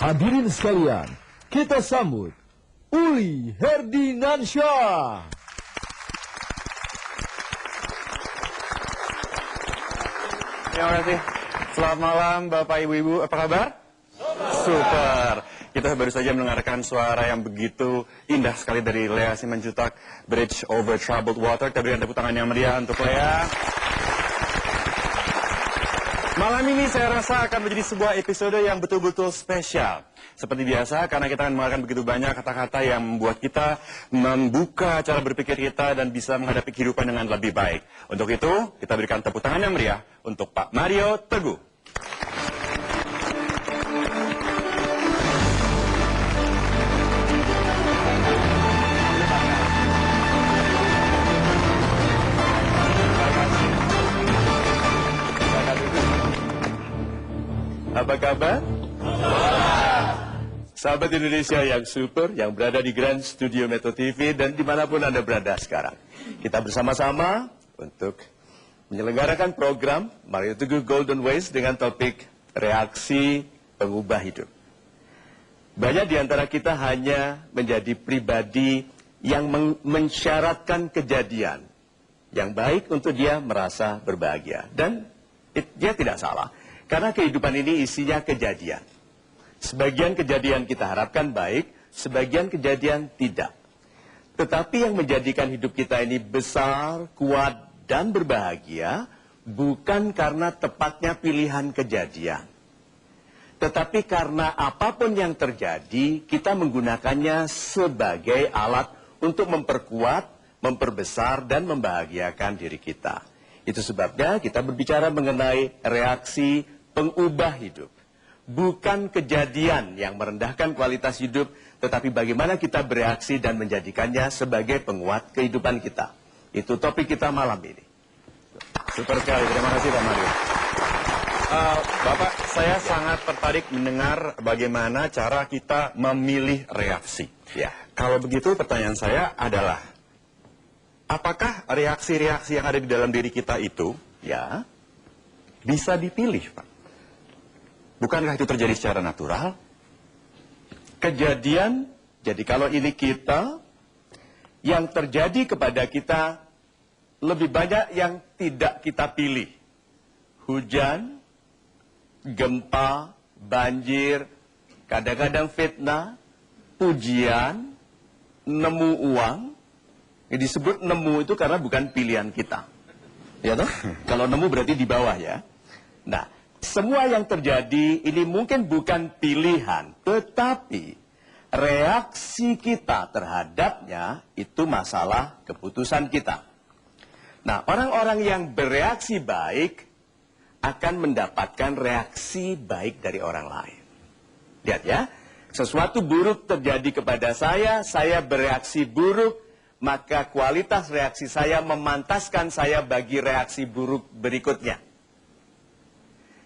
Hadirin sekalian, kita sambut Uli Herdinansyah. Terima kasih. Selamat malam Bapak Ibu-Ibu, apa kabar? Super. Kita baru saja mendengarkan suara yang begitu indah sekali dari Lea Simanjuntak, Bridge Over Troubled Water. Kita berikan tepuk tangan yang meriah untuk Lea. Malam ini saya rasa akan menjadi sebuah episode yang betul-betul spesial. Seperti biasa, karena kita akan mendengarkan begitu banyak kata-kata yang membuat kita membuka cara berpikir kita dan bisa menghadapi kehidupan dengan lebih baik. Untuk itu, kita berikan tepuk tangan yang meriah untuk Pak Mario Teguh. Apa kabar? Sahabat Indonesia yang super, yang berada di Grand Studio Metro TV dan dimanapun Anda berada sekarang. Kita bersama-sama untuk menyelenggarakan program Mario Teguh Golden Ways dengan topik reaksi pengubah hidup. Banyak di antara kita hanya menjadi pribadi yang mensyaratkan kejadian yang baik untuk dia merasa berbahagia. Dan dia tidak salah. Karena kehidupan ini isinya kejadian. Sebagian kejadian kita harapkan baik, sebagian kejadian tidak. Tetapi yang menjadikan hidup kita ini besar, kuat, dan berbahagia bukan karena tepatnya pilihan kejadian. Tetapi karena apapun yang terjadi, kita menggunakannya sebagai alat untuk memperkuat, memperbesar, dan membahagiakan diri kita. Itu sebabnya kita berbicara mengenai reaksi pengubah hidup. Bukan kejadian yang merendahkan kualitas hidup, tetapi bagaimana kita bereaksi dan menjadikannya sebagai penguat kehidupan kita. Itu topik kita malam ini. Super sekali, terima kasih Pak Mario. Bapak, saya sangat tertarik mendengar bagaimana cara kita memilih reaksi. Ya, kalau begitu pertanyaan saya adalah, apakah reaksi-reaksi yang ada di dalam diri kita itu, ya, bisa dipilih, Pak? Bukankah itu terjadi secara natural? Kejadian, jadi kalau ini kita, yang terjadi kepada kita lebih banyak yang tidak kita pilih. Hujan, gempa, banjir, kadang-kadang fitnah, pujian, nemu uang. Yang disebut nemu itu karena bukan pilihan kita. Ya toh? Kalau nemu berarti di bawah ya. Nah, semua yang terjadi ini mungkin bukan pilihan, tetapi reaksi kita terhadapnya itu masalah keputusan kita. Nah, orang-orang yang bereaksi baik akan mendapatkan reaksi baik dari orang lain. Lihat ya, sesuatu buruk terjadi kepada saya bereaksi buruk, maka kualitas reaksi saya memantaskan saya bagi reaksi buruk berikutnya.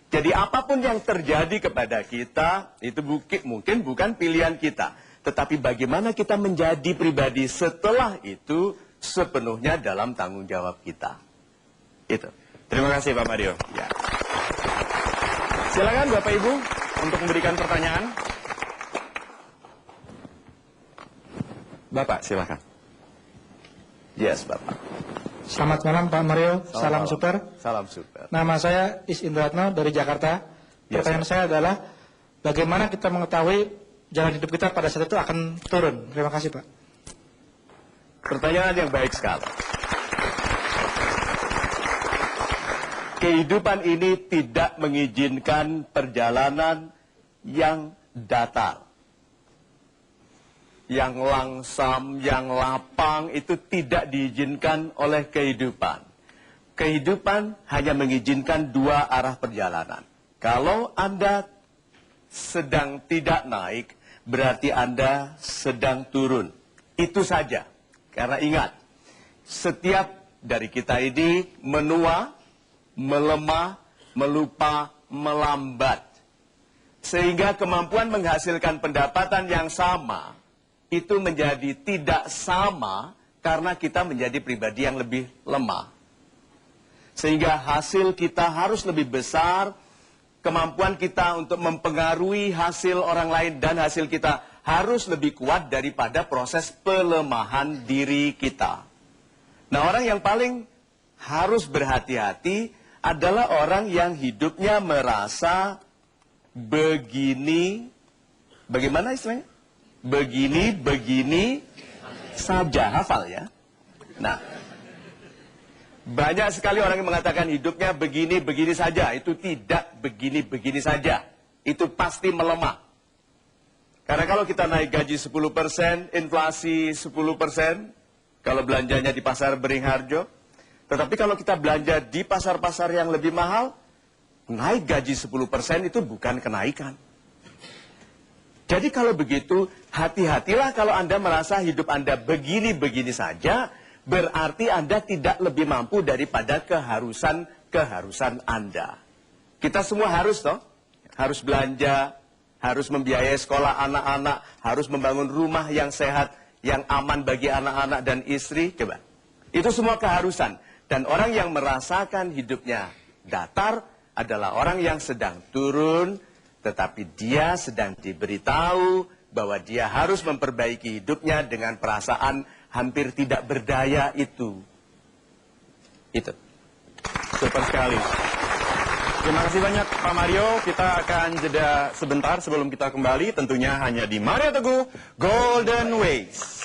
Jadi apapun yang terjadi kepada kita, itu mungkin bukan pilihan kita. Tetapi bagaimana kita menjadi pribadi setelah itu sepenuhnya dalam tanggung jawab kita. Itu. Terima kasih Pak Mario. Ya. Silakan Bapak Ibu untuk memberikan pertanyaan. Bapak, silakan. Yes, Bapak. Selamat malam Pak Mario, salam super. Salam super. Nama saya Is Indratno dari Jakarta. Pertanyaan saya adalah, bagaimana kita mengetahui jalan hidup kita pada saat itu akan turun? Terima kasih Pak. Pertanyaan yang baik sekali. Kehidupan ini tidak mengizinkan perjalanan yang datar. Yang langsam, yang lapang itu tidak diizinkan oleh kehidupan. Kehidupan hanya mengizinkan dua arah perjalanan. Kalau Anda sedang tidak naik, berarti Anda sedang turun. Itu saja. Karena ingat, setiap dari kita ini menua, melemah, melupa, melambat. Sehingga kemampuan menghasilkan pendapatan yang sama itu menjadi tidak sama karena kita menjadi pribadi yang lebih lemah. Sehingga hasil kita harus lebih besar kemampuan kita untuk mempengaruhi hasil orang lain dan hasil kita harus lebih kuat daripada proses pelemahan diri kita. Nah, orang yang paling harus berhati-hati adalah orang yang hidupnya merasa begini, bagaimana istilahnya? Begini saja, hafal ya. Nah, banyak sekali orang yang mengatakan hidupnya begini saja. Itu tidak begini saja. Itu pasti melemah. Karena kalau kita naik gaji 10%, inflasi 10%, kalau belanjanya di pasar Beringharjo, tetapi kalau kita belanja di pasar-pasar yang lebih mahal, naik gaji 10% itu bukan kenaikan. Jadi kalau begitu, hati-hatilah kalau Anda merasa hidup Anda begini saja, berarti Anda tidak lebih mampu daripada keharusan Anda. Kita semua harus toh, harus belanja, harus membiayai sekolah anak-anak, harus membangun rumah yang sehat, yang aman bagi anak-anak dan istri. Coba, itu semua keharusan. Dan orang yang merasakan hidupnya datar adalah orang yang sedang turun, tetapi dia sedang diberitahu bahwa dia harus memperbaiki hidupnya dengan perasaan hampir tidak berdaya itu. Itu. Super sekali. Terima kasih banyak Pak Mario. Kita akan jeda sebentar sebelum kita kembali. Tentunya hanya di Mario Teguh Golden Ways.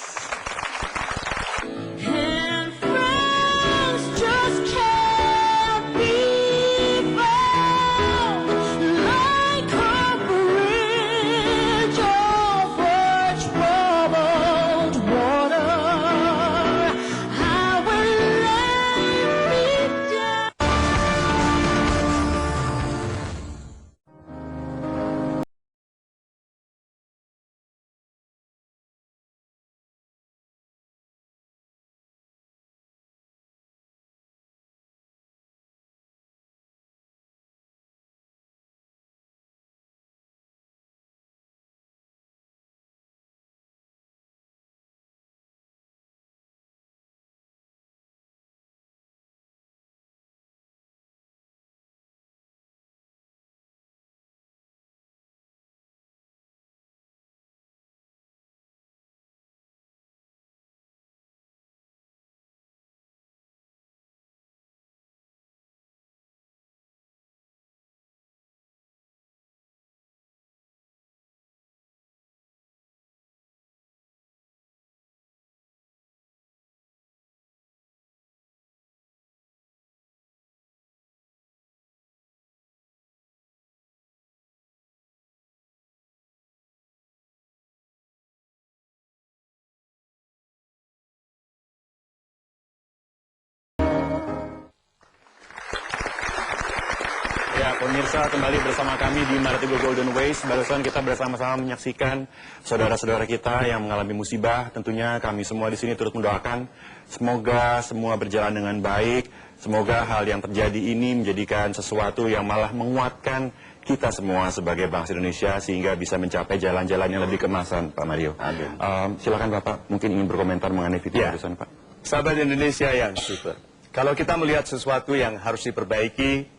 Ya, pemirsa, kembali bersama kami di Mario Teguh Golden Ways. Barusan kita bersama-sama menyaksikan saudara-saudara kita yang mengalami musibah. Tentunya kami semua di sini turut mendoakan semoga semua berjalan dengan baik. Semoga hal yang terjadi ini menjadikan sesuatu yang malah menguatkan kita semua sebagai bangsa Indonesia sehingga bisa mencapai jalan-jalan yang lebih kemasan, Pak Mario. Amin. Silakan Bapak, mungkin ingin berkomentar mengenai video barusan, Pak. Sahabat Indonesia yang super. Kalau kita melihat sesuatu yang harus diperbaiki,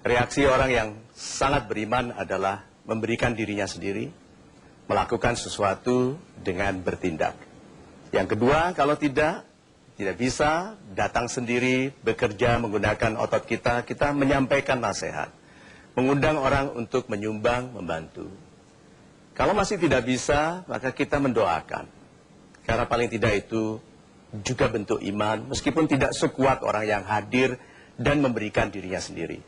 reaksi orang yang sangat beriman adalah memberikan dirinya sendiri, melakukan sesuatu dengan bertindak. Yang kedua, kalau tidak bisa, datang sendiri, bekerja menggunakan otot kita menyampaikan nasihat. Mengundang orang untuk menyumbang, membantu. Kalau masih tidak bisa, maka kita mendoakan. Karena paling tidak itu juga bentuk iman, meskipun tidak sekuat orang yang hadir dan memberikan dirinya sendiri.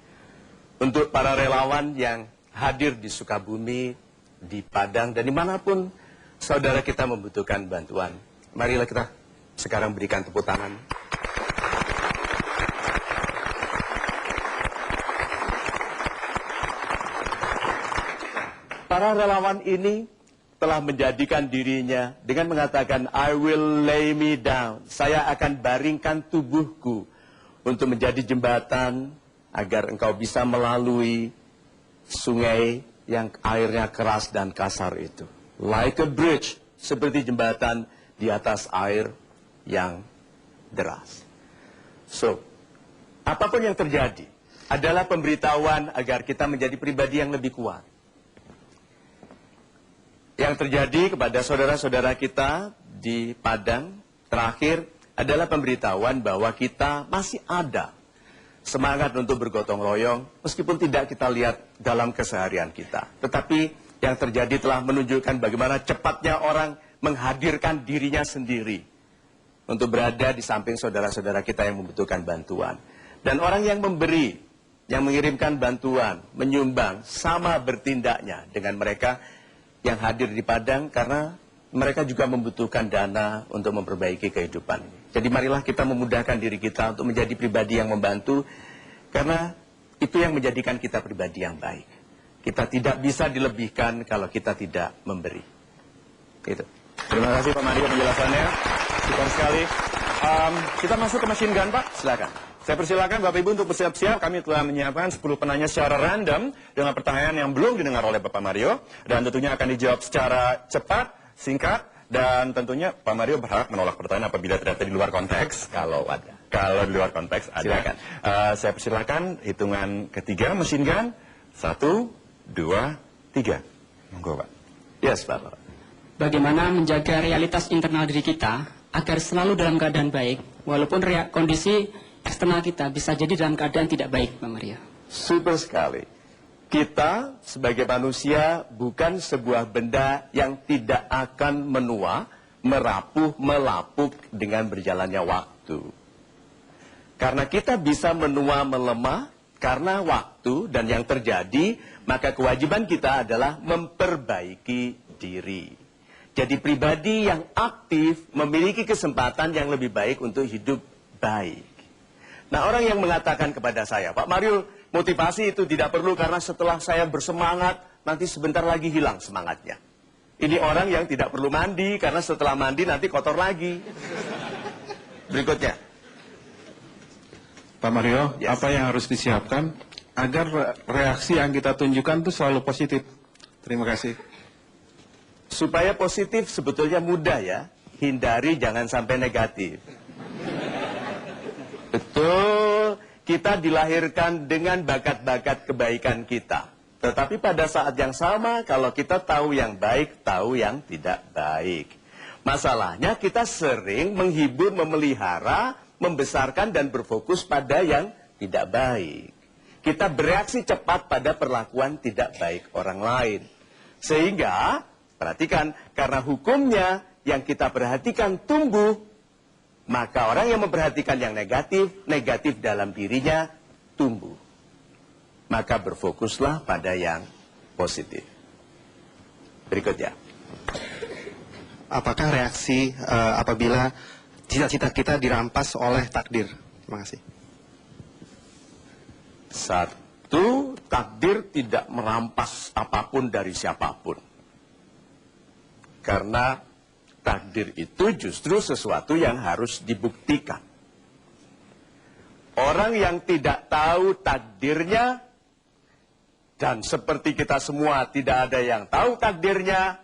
Untuk para relawan yang hadir di Sukabumi, di Padang, dan dimanapun saudara kita membutuhkan bantuan. Marilah kita sekarang berikan tepuk tangan. Para relawan ini telah menjadikan dirinya dengan mengatakan, I will lay me down. Saya akan baringkan tubuhku untuk menjadi jembatan agar engkau bisa melalui sungai yang airnya keras dan kasar itu. Like a bridge, seperti jembatan di atas air yang deras. So, apapun yang terjadi, adalah pemberitahuan agar kita menjadi pribadi yang lebih kuat. Yang terjadi kepada saudara-saudara kita di Padang terakhir adalah pemberitahuan bahwa kita masih ada semangat untuk bergotong royong meskipun tidak kita lihat dalam keseharian kita. Tetapi yang terjadi telah menunjukkan bagaimana cepatnya orang menghadirkan dirinya sendiri untuk berada di samping saudara-saudara kita yang membutuhkan bantuan. Dan orang yang memberi, yang mengirimkan bantuan, menyumbang, sama bertindaknya dengan mereka yang hadir di Padang karena mereka juga membutuhkan dana untuk memperbaiki kehidupan. Jadi marilah kita memudahkan diri kita untuk menjadi pribadi yang membantu karena itu yang menjadikan kita pribadi yang baik. Kita tidak bisa dilebihkan kalau kita tidak memberi. Gitu. Terima kasih Pak Mario penjelasannya. Super sekali. Kita masuk ke machine gun, Pak. Silakan. Saya persilakan Bapak Ibu untuk bersiap-siap. Kami telah menyiapkan 10 penanya secara random dengan pertanyaan yang belum didengar oleh Bapak Mario. Dan tentunya akan dijawab secara cepat, singkat, dan tentunya Pak Mario berhak menolak pertanyaan apabila ternyata di luar konteks. Kalau ada. Kalau di luar konteks ada. Silakan. Saya persilakan hitungan ketiga machine gun. 1, 2, 3. Monggo, Pak. Yes, Pak. Bagaimana menjaga realitas internal diri kita agar selalu dalam keadaan baik, walaupun kondisi eksternal kita bisa jadi dalam keadaan tidak baik, Pak Mario. Super sekali. Kita sebagai manusia bukan sebuah benda yang tidak akan menua, merapuh, melapuk dengan berjalannya waktu. Karena kita bisa menua, melemah karena waktu dan yang terjadi, maka kewajiban kita adalah memperbaiki diri. Jadi pribadi yang aktif memiliki kesempatan yang lebih baik untuk hidup baik. Nah, orang yang mengatakan kepada saya, Pak Mario, motivasi itu tidak perlu karena setelah saya bersemangat, nanti sebentar lagi hilang semangatnya. Ini orang yang tidak perlu mandi karena setelah mandi nanti kotor lagi. Berikutnya. Pak Mario, Yes. apa yang harus disiapkan agar reaksi yang kita tunjukkan itu selalu positif? Terima kasih. Supaya positif sebetulnya mudah ya. Hindari jangan sampai negatif. Betul, kita dilahirkan dengan bakat-bakat kebaikan kita. Tetapi pada saat yang sama, kalau kita tahu yang baik, tahu yang tidak baik. Masalahnya kita sering menghibur, memelihara, membesarkan dan berfokus pada yang tidak baik. Kita bereaksi cepat pada perlakuan tidak baik orang lain. Sehingga, perhatikan, karena hukumnya yang kita perhatikan tumbuh, maka orang yang memperhatikan yang negatif, negatif dalam dirinya tumbuh. Maka berfokuslah pada yang positif. Berikutnya. Apakah reaksi apabila cita-cita kita dirampas oleh takdir? Terima kasih. 1, takdir tidak merampas apapun dari siapapun. Karena takdir itu justru sesuatu yang harus dibuktikan. Orang yang tidak tahu takdirnya, dan seperti kita semua tidak ada yang tahu takdirnya,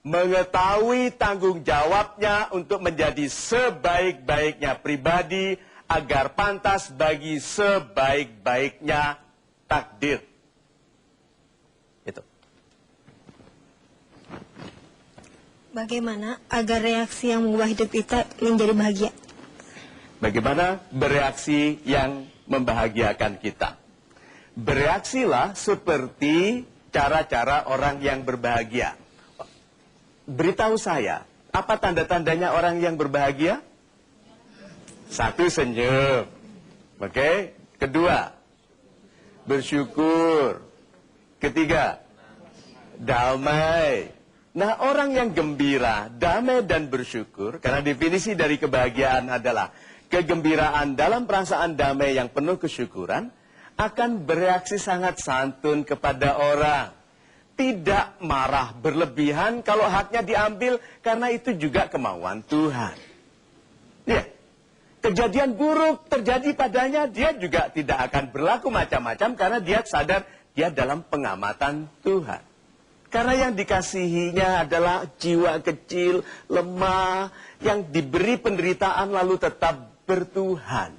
mengetahui tanggung jawabnya untuk menjadi sebaik-baiknya pribadi, agar pantas bagi sebaik-baiknya takdir. Itu. Bagaimana agar reaksi yang mengubah hidup kita menjadi bahagia? Bagaimana bereaksi yang membahagiakan kita? Bereaksilah seperti cara-cara orang yang berbahagia. Beritahu saya, apa tanda-tandanya orang yang berbahagia? 1, senyum. Oke? Kedua, bersyukur. Ketiga, damai. Nah, orang yang gembira, damai dan bersyukur, karena definisi dari kebahagiaan adalah kegembiraan dalam perasaan damai yang penuh kesyukuran, akan bereaksi sangat santun kepada orang. Tidak marah berlebihan kalau haknya diambil, karena itu juga kemauan Tuhan. Ya, kejadian buruk terjadi padanya, dia juga tidak akan berlaku macam-macam, karena dia sadar dia dalam pengamatan Tuhan. Karena yang dikasihinya adalah jiwa kecil, lemah, yang diberi penderitaan lalu tetap bertuhan.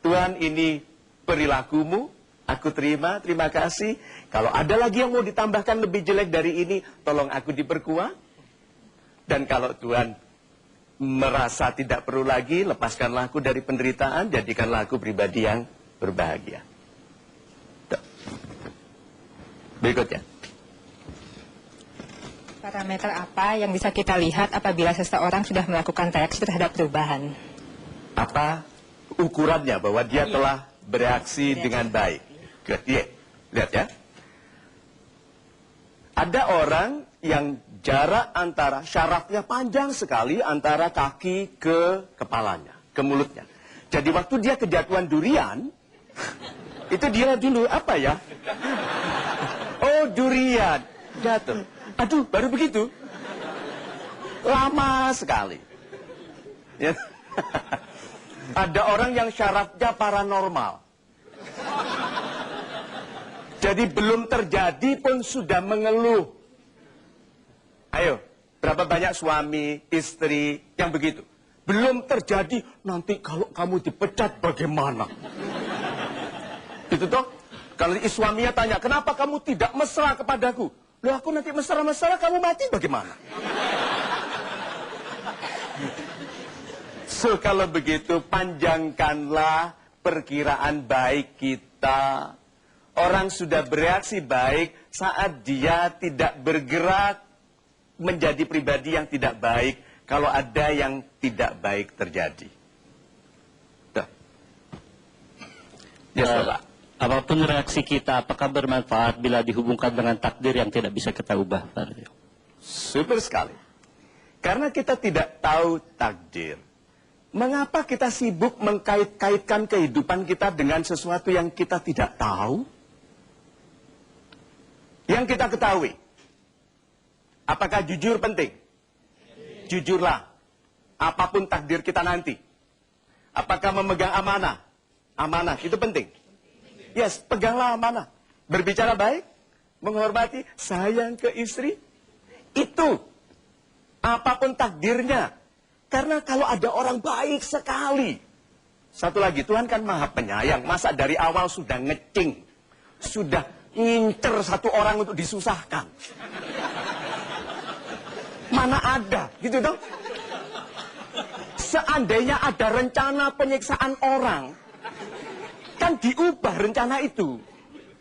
Tuhan ini perilakumu, aku terima kasih. Kalau ada lagi yang mau ditambahkan lebih jelek dari ini, tolong aku diperkuat. Dan kalau Tuhan merasa tidak perlu lagi, lepaskanlah aku dari penderitaan, jadikanlah aku pribadi yang berbahagia. Tuh. Berikutnya. Parameter apa yang bisa kita lihat apabila seseorang sudah melakukan reaksi terhadap perubahan? Apa ukurannya bahwa dia telah bereaksi dengan baik? Good. Yeah. Lihat ya. Ada orang yang jarak antara syarafnya panjang sekali antara kaki ke kepalanya, ke mulutnya. Jadi waktu dia kejatuhan durian, itu dia dulu apa ya? Oh, durian jatuh. Aduh, baru begitu. Lama sekali. Ya. Ada orang yang syarafnya paranormal. Jadi belum terjadi pun sudah mengeluh. Ayo, berapa banyak suami, istri yang begitu? Belum terjadi, nanti kalau kamu dipecat bagaimana? Gitu toh? Kalau suaminya tanya, kenapa kamu tidak mesra kepadaku? Loh, aku nanti mesra-mesra, kamu mati bagaimana? So, kalau begitu, panjangkanlah perkiraan baik kita. Orang sudah bereaksi baik saat dia tidak bergerak menjadi pribadi yang tidak baik kalau ada yang tidak baik terjadi. Tuh. Yes, Bapak. Apapun reaksi kita, apakah bermanfaat bila dihubungkan dengan takdir yang tidak bisa kita ubah? Super sekali. Karena kita tidak tahu takdir. Mengapa kita sibuk mengkait-kaitkan kehidupan kita dengan sesuatu yang kita tidak tahu? Yang kita ketahui. Apakah jujur penting? Jujurlah. Apapun takdir kita nanti. Apakah memegang amanah? Amanah, itu penting. Yes, peganglah amanah. Berbicara baik, menghormati, sayang ke istri. Itu. Apapun takdirnya. Karena kalau ada orang baik sekali. Satu lagi, Tuhan kan maha penyayang. Masa dari awal sudah ngecing. Sudah ngincer satu orang untuk disusahkan. Mana ada, gitu dong. Seandainya ada rencana penyiksaan orang, kan diubah rencana itu.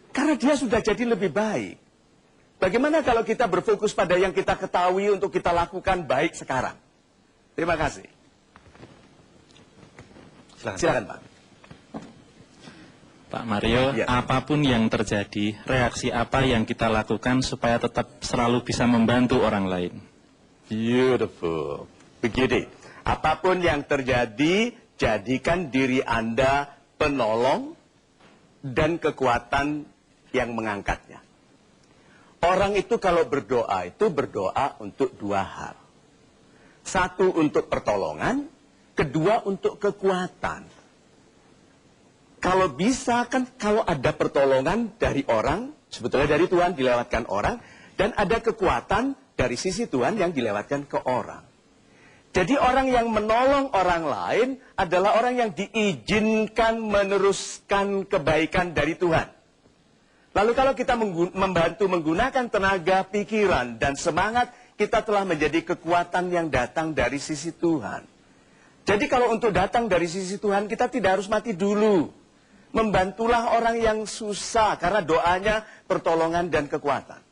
Karena dia sudah jadi lebih baik. Bagaimana kalau kita berfokus pada yang kita ketahui untuk kita lakukan baik sekarang? Terima kasih. Silakan Pak. Pak Mario, Ya. apapun yang terjadi, reaksi apa yang kita lakukan supaya tetap selalu bisa membantu orang lain? Beautiful. Begini, apapun yang terjadi, jadikan diri Anda penolong dan kekuatan yang mengangkatnya. Orang itu kalau berdoa itu berdoa untuk dua hal. Satu untuk pertolongan, kedua untuk kekuatan. Kalau bisa kan kalau ada pertolongan dari orang, sebetulnya dari Tuhan dilewatkan orang, dan ada kekuatan dari sisi Tuhan yang dilewatkan ke orang. Jadi orang yang menolong orang lain adalah orang yang diizinkan meneruskan kebaikan dari Tuhan. Lalu kalau kita membantu menggunakan tenaga, pikiran, dan semangat, kita telah menjadi kekuatan yang datang dari sisi Tuhan. Jadi kalau untuk datang dari sisi Tuhan, kita tidak harus mati dulu. Membantulah orang yang susah, karena doanya pertolongan dan kekuatan.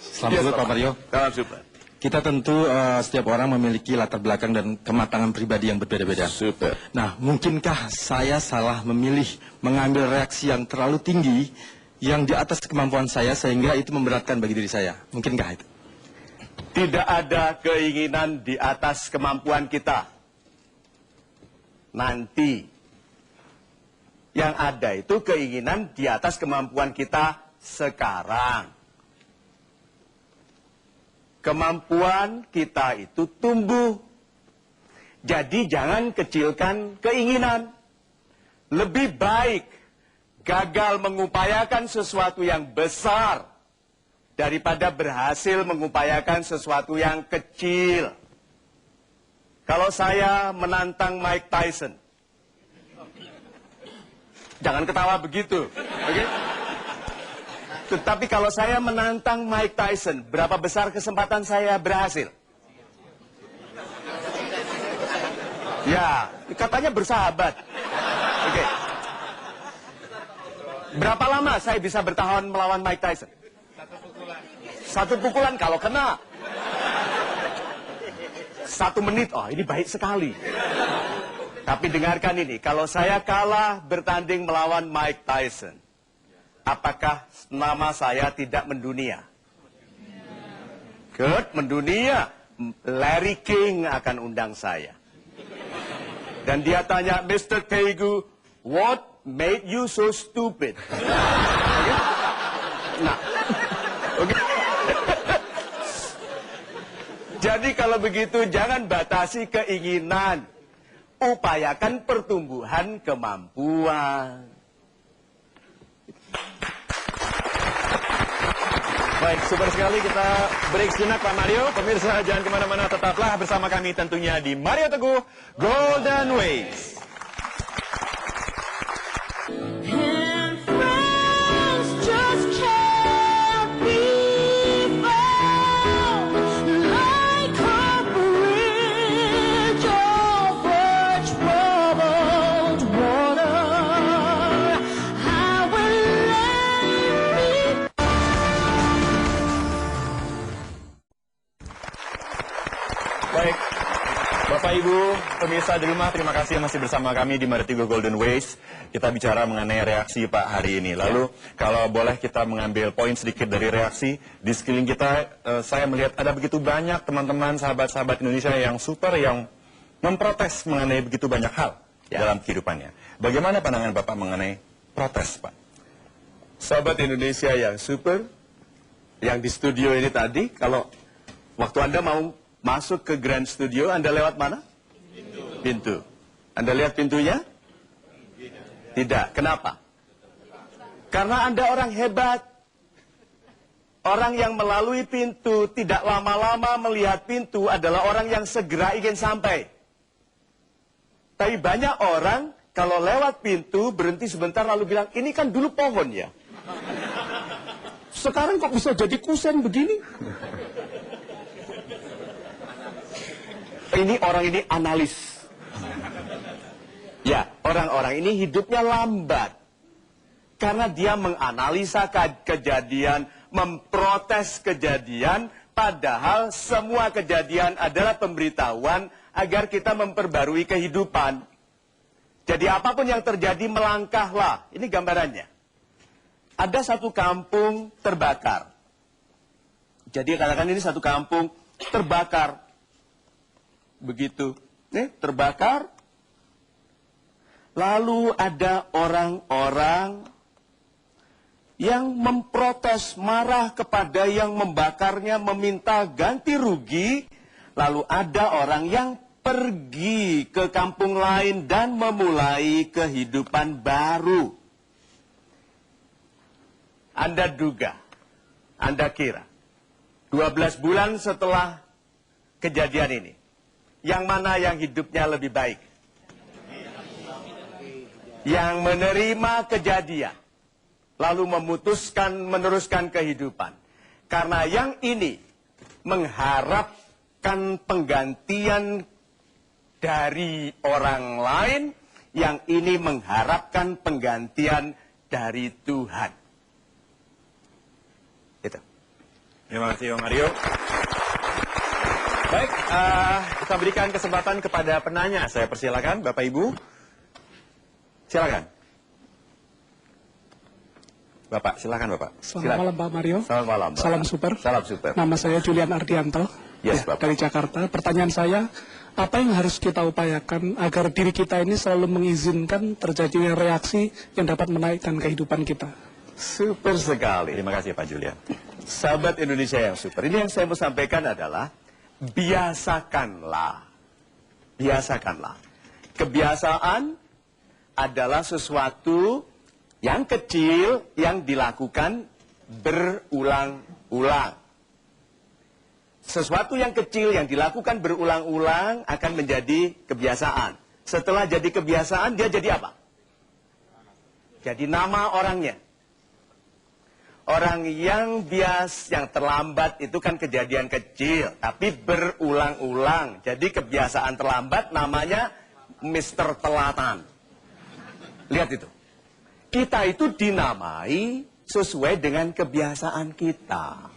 Selamat dulu Pak Mario. Salam super. Kita tentu setiap orang memiliki latar belakang dan kematangan pribadi yang berbeda-beda. Super. Nah, mungkinkah saya salah memilih mengambil reaksi yang terlalu tinggi, yang di atas kemampuan saya, sehingga itu memberatkan bagi diri saya? Mungkinkah itu? Tidak ada keinginan di atas kemampuan kita. Nanti. Yang ada itu keinginan di atas kemampuan kita sekarang. Kemampuan kita itu tumbuh. Jadi jangan kecilkan keinginan. Lebih baik gagal mengupayakan sesuatu yang besar daripada berhasil mengupayakan sesuatu yang kecil. Kalau saya menantang Mike Tyson, Jangan ketawa begitu, oke? Tetapi kalau saya menantang Mike Tyson, berapa besar kesempatan saya berhasil? Ya, katanya bersahabat. Oke. Berapa lama saya bisa bertahan melawan Mike Tyson? Satu pukulan kalau kena. 1 menit, oh ini baik sekali. Tapi dengarkan ini, kalau saya kalah bertanding melawan Mike Tyson, apakah nama saya tidak mendunia? Good, mendunia. Larry King akan undang saya. Dan dia tanya, Mr. Tegu, what made you so stupid? Okay? Nah, oke. Okay. Jadi kalau begitu jangan batasi keinginan. Upayakan pertumbuhan kemampuan. Baik, super sekali, kita break sejenak Pak Mario. Pemirsa jangan kemana-mana, tetaplah bersama kami tentunya di Mario Teguh Golden Ways. Baik, Bapak Ibu, pemirsa di rumah, terima kasih masih bersama kami di Mario Teguh Golden Ways. Kita bicara mengenai reaksi Pak hari ini. Lalu, kalau boleh kita mengambil poin sedikit dari reaksi, di sekeliling kita, saya melihat ada begitu banyak teman-teman, sahabat-sahabat Indonesia yang super, yang memprotes mengenai begitu banyak hal dalam kehidupannya. Bagaimana pandangan Bapak mengenai protes, Pak? Sahabat Indonesia yang super, yang di studio ini tadi, kalau waktu Anda mau masuk ke Grand Studio, Anda lewat mana? Pintu. Anda lihat pintunya? Tidak. Kenapa? Karena Anda orang hebat. Orang yang melalui pintu, tidak lama-lama melihat pintu adalah orang yang segera ingin sampai. Tapi banyak orang, kalau lewat pintu, berhenti sebentar lalu bilang, ini kan dulu pohon ya. Sekarang kok bisa jadi kusen begini? Ini orang ini analis. Ya, orang-orang ini hidupnya lambat. Karena dia menganalisa kejadian, memprotes kejadian, padahal semua kejadian adalah pemberitahuan agar kita memperbarui kehidupan. Jadi apapun yang terjadi, melangkahlah. Ini gambarannya. Ada satu kampung terbakar. Jadi katakan ini satu kampung terbakar. Begitu, terbakar. Lalu ada orang-orang yang memprotes, marah kepada yang membakarnya, meminta ganti rugi. Lalu ada orang yang pergi ke kampung lain dan memulai kehidupan baru. Anda duga, Anda kira, 12 bulan setelah kejadian ini, yang mana yang hidupnya lebih baik? Yang menerima kejadian, lalu memutuskan meneruskan kehidupan. Karena yang ini mengharapkan penggantian dari orang lain, yang ini mengharapkan penggantian dari Tuhan. Itu. Terima kasih, Om Mario. Baik, kita berikan kesempatan kepada penanya. Saya persilakan, Bapak Ibu. Silakan. Bapak, silakan Bapak. Selamat malam Pak Mario. Selamat malam. Bapak. Salam super. Salam super. Nama saya Julian Ardianto. Yes, Bapak. Dari Jakarta. Pertanyaan saya, apa yang harus kita upayakan agar diri kita ini selalu mengizinkan terjadinya reaksi yang dapat menaikkan kehidupan kita? Super sekali. Terima kasih Pak Julian. Sahabat Indonesia yang super. Ini yang saya mau sampaikan adalah biasakanlah. Biasakanlah. Kebiasaan adalah sesuatu yang kecil yang dilakukan berulang-ulang. Sesuatu yang kecil yang dilakukan berulang-ulang akan menjadi kebiasaan. Setelah jadi kebiasaan, dia jadi apa? Jadi nama orangnya. Orang yang yang terlambat itu kan kejadian kecil, tapi berulang-ulang. Jadi kebiasaan terlambat namanya Mr. Telatan. Lihat itu. Kita itu dinamai sesuai dengan kebiasaan kita.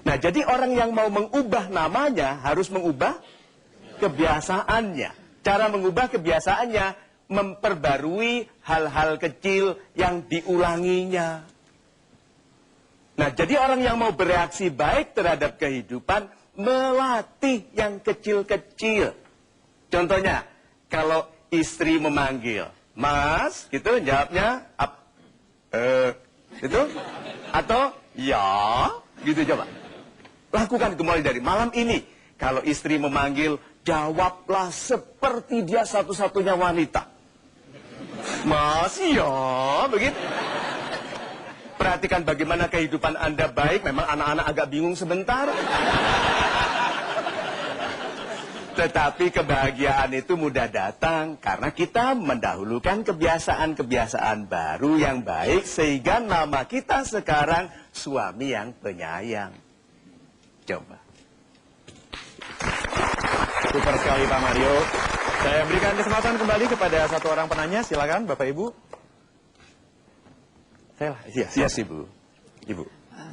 Nah, jadi orang yang mau mengubah namanya harus mengubah kebiasaannya. Cara mengubah kebiasaannya memperbarui hal-hal kecil yang diulanginya. Nah, jadi orang yang mau bereaksi baik terhadap kehidupan, melatih yang kecil-kecil. Contohnya, kalau istri memanggil, Mas, gitu, jawabnya, gitu, atau, ya, gitu coba. Lakukan kembali dari malam ini. Kalau istri memanggil, jawablah seperti dia satu-satunya wanita. Mas, ya, begitu. Perhatikan bagaimana kehidupan Anda baik, memang anak-anak agak bingung sebentar. Tetapi kebahagiaan itu mudah datang karena kita mendahulukan kebiasaan-kebiasaan baru yang baik, sehingga nama kita sekarang suami yang penyayang. Coba. Super sekali Pak Mario. Saya berikan kesempatan kembali kepada satu orang penanya, silakan Bapak Ibu. Iya, Ibu. Ibu.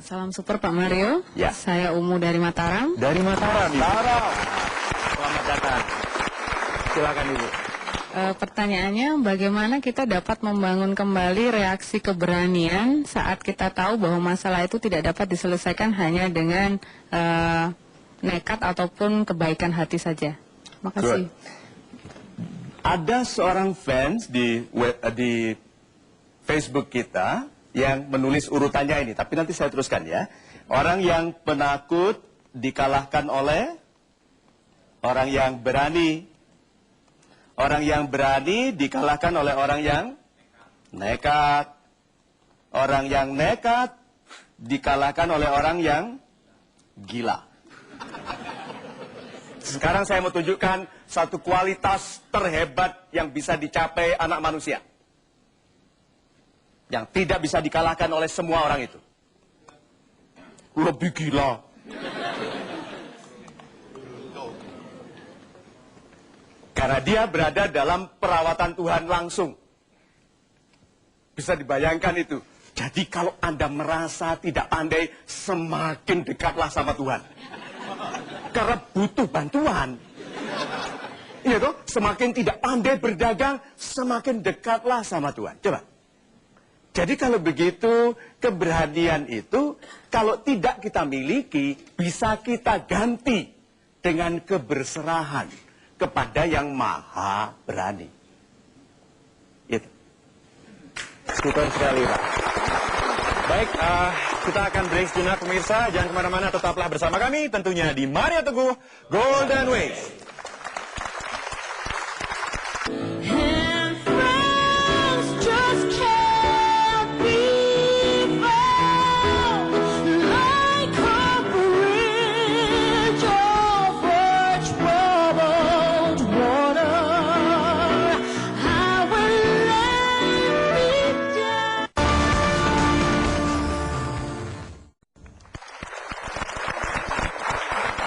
Salam super Pak Mario. Ya. Saya Umu dari Mataram. Dari Mataram. Selamat datang. Silakan Ibu. Pertanyaannya, bagaimana kita dapat membangun kembali reaksi keberanian saat kita tahu bahwa masalah itu tidak dapat diselesaikan hanya dengan nekat ataupun kebaikan hati saja. Makasih. Ada seorang fans di Facebook kita yang menulis urutannya ini, tapi nanti saya teruskan ya. Orang yang penakut dikalahkan oleh orang yang berani. Orang yang berani dikalahkan oleh orang yang nekat. Orang yang nekat dikalahkan oleh orang yang gila. Sekarang saya mau tunjukkan satu kualitas terhebat yang bisa dicapai anak manusia. Yang tidak bisa dikalahkan oleh semua orang itu. Lebih gila. Karena dia berada dalam perawatan Tuhan langsung. Bisa dibayangkan itu. Jadi kalau Anda merasa tidak pandai, semakin dekatlah sama Tuhan. Karena butuh bantuan. Iya toh? Semakin tidak pandai berdagang, semakin dekatlah sama Tuhan. Coba. Jadi kalau begitu, keberanian itu kalau tidak kita miliki, bisa kita ganti dengan keberserahan kepada yang maha berani. Itu. Super sekali Pak. Baik, kita akan break sejenak pemirsa. Jangan kemana-mana, tetaplah bersama kami tentunya di Mario Teguh Golden Ways.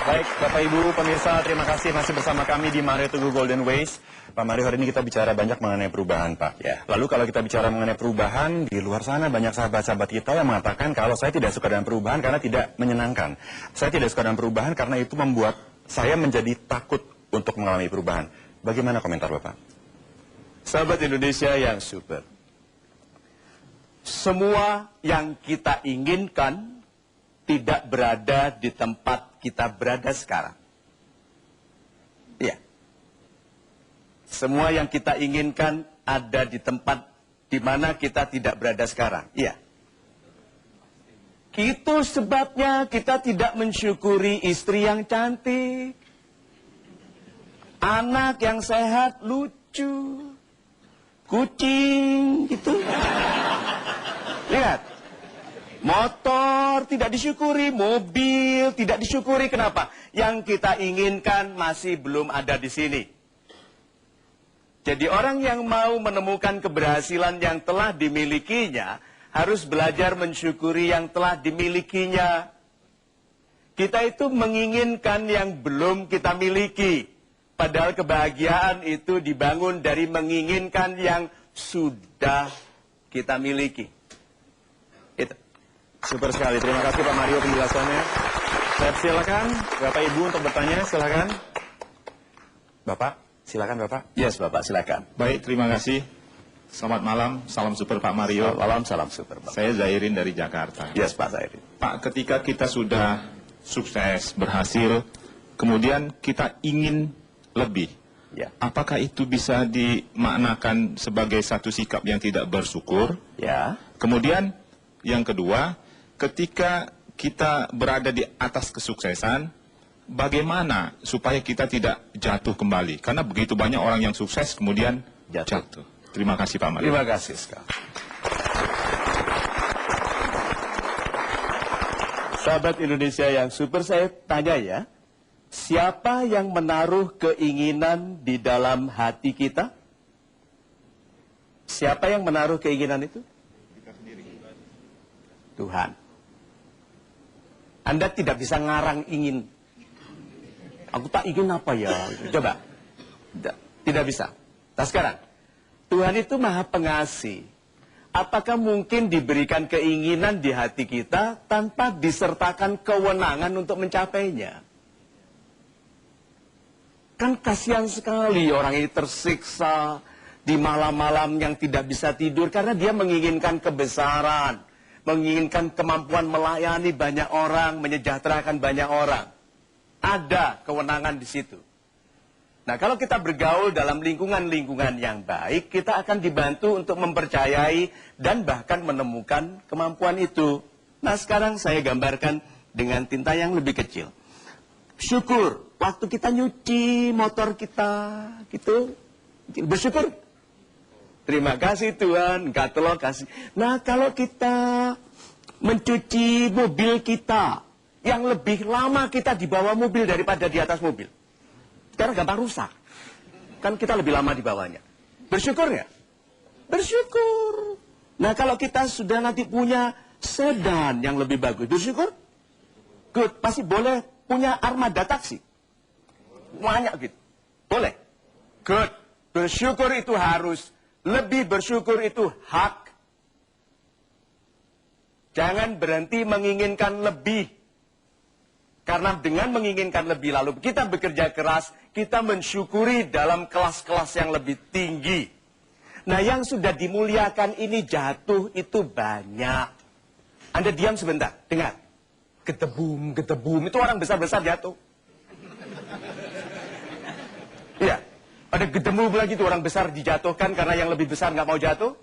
Baik, Bapak Ibu pemirsa, terima kasih masih bersama kami di Mario Teguh Golden Ways. Pak Mario, hari ini kita bicara banyak mengenai perubahan, Pak. Ya. Lalu kalau kita bicara mengenai perubahan, di luar sana banyak sahabat-sahabat kita yang mengatakan kalau saya tidak suka dengan perubahan karena tidak menyenangkan. Saya tidak suka dengan perubahan karena itu membuat saya menjadi takut untuk mengalami perubahan. Bagaimana komentar Bapak? Sahabat Indonesia yang super. Semua yang kita inginkan tidak berada di tempat kita berada sekarang. Iya. Semua yang kita inginkan ada di tempat di mana kita tidak berada sekarang. Iya. Itu sebabnya kita tidak mensyukuri istri yang cantik, anak yang sehat, lucu, kucing, gitu. Lihat. Motor tidak disyukuri, mobil tidak disyukuri. Kenapa? Yang kita inginkan masih belum ada di sini. Jadi orang yang mau menemukan keberhasilan yang telah dimilikinya harus belajar mensyukuri yang telah dimilikinya. Kita itu menginginkan yang belum kita miliki. Padahal kebahagiaan itu dibangun dari menginginkan yang sudah kita miliki. Itu. Super sekali. Terima kasih Pak Mario penjelasannya. Saya silakan Bapak Ibu untuk bertanya. Silakan. Bapak, silakan Bapak. Yes, Bapak, silakan. Baik, terima kasih. Selamat malam, salam super Pak Mario. Selamat malam, salam super Pak. Saya Zairin dari Jakarta. Yes, Pak Zairin. Pak, ketika kita sudah sukses, berhasil, kemudian kita ingin lebih. Ya. Apakah itu bisa dimaknakan sebagai satu sikap yang tidak bersyukur? Ya. Kemudian yang kedua, ketika kita berada di atas kesuksesan, bagaimana supaya kita tidak jatuh kembali? Karena begitu banyak orang yang sukses kemudian jatuh. Terima kasih Pak Mario. Terima kasih sekali. Sahabat Indonesia yang super, saya tanya ya, siapa yang menaruh keinginan di dalam hati kita? Siapa yang menaruh keinginan itu? Tuhan. Anda tidak bisa ngarang ingin. Aku tak ingin apa ya? Coba. Tidak bisa. Nah sekarang, Tuhan itu Maha Pengasih. Apakah mungkin diberikan keinginan di hati kita tanpa disertakan kewenangan untuk mencapainya? Kan kasihan sekali orang ini tersiksa di malam-malam yang tidak bisa tidur karena dia menginginkan kebesaran, menginginkan kemampuan melayani banyak orang, menyejahterakan banyak orang. Ada kewenangan di situ. Nah, kalau kita bergaul dalam lingkungan-lingkungan yang baik, kita akan dibantu untuk mempercayai dan bahkan menemukan kemampuan itu. Nah, sekarang saya gambarkan dengan tinta yang lebih kecil. Syukur, waktu kita nyuci motor kita, gitu, bersyukur. Terima kasih Tuhan, katelo kasih. Nah, kalau kita mencuci mobil kita, yang lebih lama kita di bawah mobil daripada di atas mobil. Karena gampang rusak. Kan kita lebih lama di bawahnya. Bersyukur nggak? Bersyukur. Nah, kalau kita sudah nanti punya sedan yang lebih bagus, bersyukur? Good. Pasti boleh punya armada taksi. Banyak gitu. Boleh. Good. Bersyukur itu harus. Lebih bersyukur itu hak. Jangan berhenti menginginkan lebih. Karena dengan menginginkan lebih lalu kita bekerja keras, kita mensyukuri dalam kelas-kelas yang lebih tinggi. Nah, yang sudah dimuliakan ini jatuh itu banyak. Anda diam sebentar, dengar. Gedebum, gedebum, itu orang besar-besar jatuh. Iya, ada gedebum lagi itu orang besar dijatuhkan karena yang lebih besar nggak mau jatuh.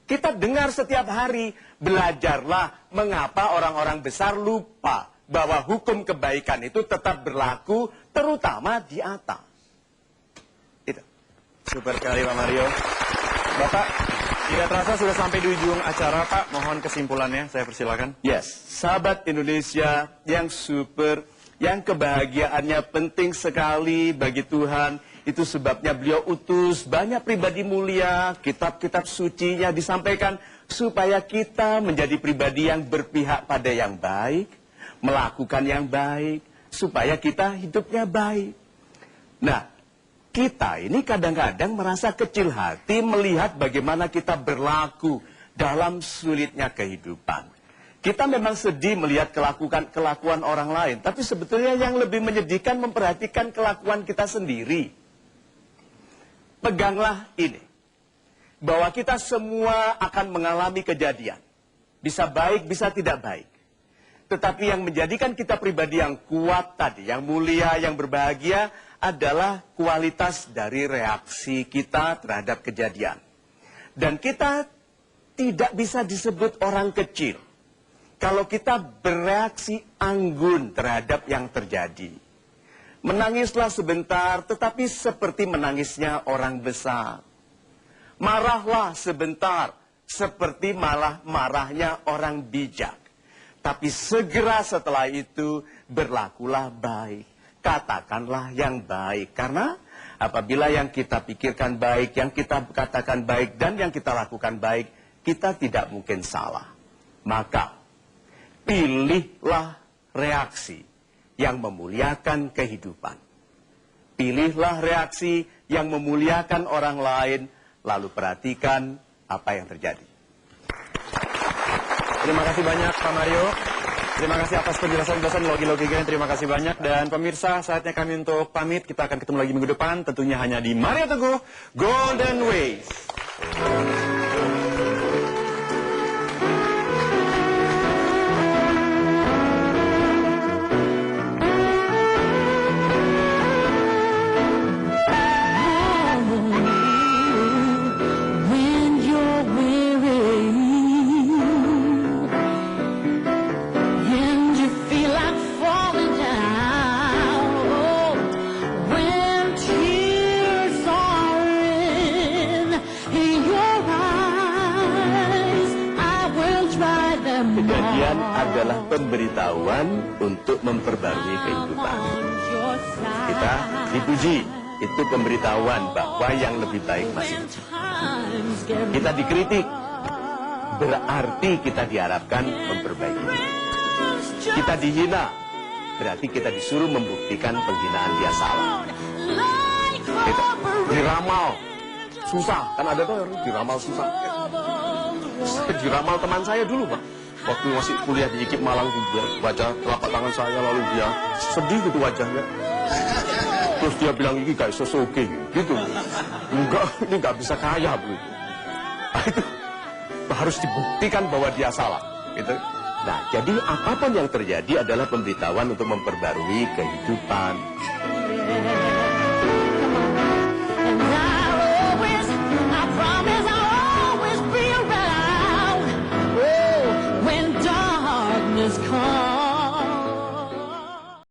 Kita dengar setiap hari, belajarlah mengapa orang-orang besar lupa bahwa hukum kebaikan itu tetap berlaku, terutama di atas. Itu. Super sekali Pak Mario. Bapak, tidak terasa sudah sampai di ujung acara Pak, mohon kesimpulannya, saya persilakan. Yes, sahabat Indonesia yang super, yang kebahagiaannya penting sekali bagi Tuhan. Itu sebabnya beliau utus banyak pribadi mulia, kitab-kitab sucinya disampaikan supaya kita menjadi pribadi yang berpihak pada yang baik, melakukan yang baik, supaya kita hidupnya baik. Nah, kita ini kadang-kadang merasa kecil hati melihat bagaimana kita berlaku dalam sulitnya kehidupan. Kita memang sedih melihat kelakuan orang lain, tapi sebetulnya yang lebih menyedihkan memperhatikan kelakuan kita sendiri. Peganglah ini, bahwa kita semua akan mengalami kejadian. Bisa baik, bisa tidak baik. Tetapi yang menjadikan kita pribadi yang kuat tadi, yang mulia, yang berbahagia, adalah kualitas dari reaksi kita terhadap kejadian. Dan kita tidak bisa disebut orang kecil kalau kita bereaksi anggun terhadap yang terjadi. Menangislah sebentar, tetapi seperti menangisnya orang besar. Marahlah sebentar, seperti marahnya orang bijak. Tapi segera setelah itu, berlakulah baik. Katakanlah yang baik. Karena apabila yang kita pikirkan baik, yang kita katakan baik, dan yang kita lakukan baik, kita tidak mungkin salah. Maka, pilihlah reaksi yang memuliakan kehidupan. Pilihlah reaksi yang memuliakan orang lain, lalu perhatikan apa yang terjadi. Terima kasih banyak Pak Mario. Terima kasih atas penjelasan-penjelasan logi-logikanya. Terima kasih banyak. Dan pemirsa, saatnya kami untuk pamit. Kita akan ketemu lagi minggu depan. Tentunya hanya di Mario Teguh Golden Ways. Kejadian adalah pemberitahuan untuk memperbarui kehidupan. Kita dipuji, itu pemberitahuan bahwa yang lebih baik masih. Kita dikritik, berarti kita diharapkan memperbaiki. Kita dihina, berarti kita disuruh membuktikan penghinaan dia salah. Kita diramal, susah. Kan ada tuh orang diramal susah. Saya diramal teman saya dulu, Pak. Waktu masih kuliah di IKIP Malang, dia baca telapak tangan saya, lalu dia sedih gitu wajahnya. Terus dia bilang, ini kayak sesoge gitu. Enggak, ini nggak bisa kaya, Bu. Itu harus dibuktikan bahwa dia salah. Gitu. Nah, jadi apapun yang terjadi adalah pemberitahuan untuk memperbarui kehidupan.